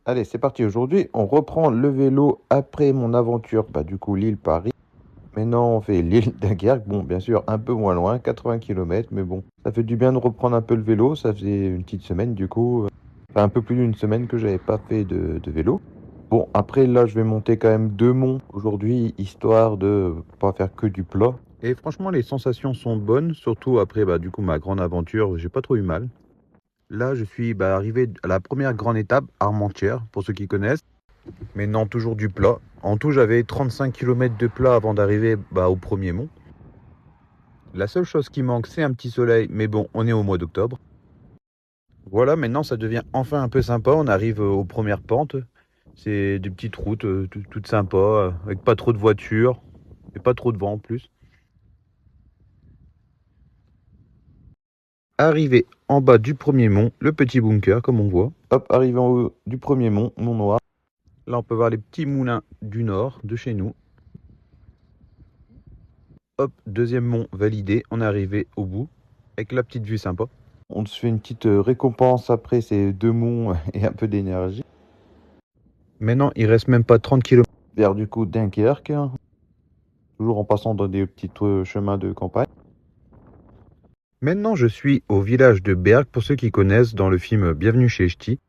Allez, c'est parti. Aujourd'hui, on reprend le vélo après mon aventure. Du coup, Lille-Paris. Maintenant, on fait Lille-Dunkerque. Bon, bien sûr, un peu moins loin, 80 km. Mais bon, ça fait du bien de reprendre un peu le vélo. Ça faisait une petite semaine, du coup. Enfin, un peu plus d'une semaine que j'avais pas fait de vélo. Bon, après, là, je vais monter quand même 2 monts aujourd'hui, histoire de pas faire que du plat. Et franchement, les sensations sont bonnes. Surtout après, du coup, ma grande aventure, j'ai pas trop eu mal. Là, je suis arrivé à la première grande étape, Armentières, pour ceux qui connaissent. Mais non, toujours du plat. En tout, j'avais 35 km de plat avant d'arriver au premier mont. La seule chose qui manque, c'est un petit soleil. Mais bon, on est au mois d'octobre. Voilà, maintenant, ça devient enfin un peu sympa. On arrive aux premières pentes. C'est des petites routes toutes sympas, avec pas trop de voitures et pas trop de vent en plus. Arrivé en bas du premier mont, le petit bunker, comme on voit. Hop, arrivé en haut du premier mont, Mont Noir. Là, on peut voir les petits moulins du nord, de chez nous. Hop, deuxième mont validé, on est arrivé au bout, avec la petite vue sympa. On se fait une petite récompense après ces 2 monts et un peu d'énergie. Maintenant, il reste même pas 30 km vers du coup Dunkerque, toujours en passant dans des petits chemins de campagne. Maintenant, je suis au village de Bergues, pour ceux qui connaissent, dans le film Bienvenue chez Ch'ti.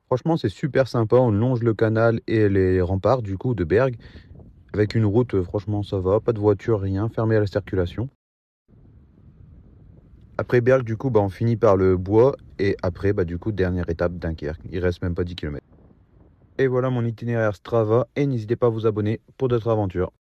Franchement, c'est super sympa, on longe le canal et les remparts du coup de Bergues, avec une route, franchement ça va, pas de voiture, rien, fermé à la circulation. Après Bergues, du coup, on finit par le bois, et après, du coup, dernière étape, Dunkerque. Il reste même pas 10 km. Et voilà mon itinéraire Strava, et n'hésitez pas à vous abonner pour d'autres aventures.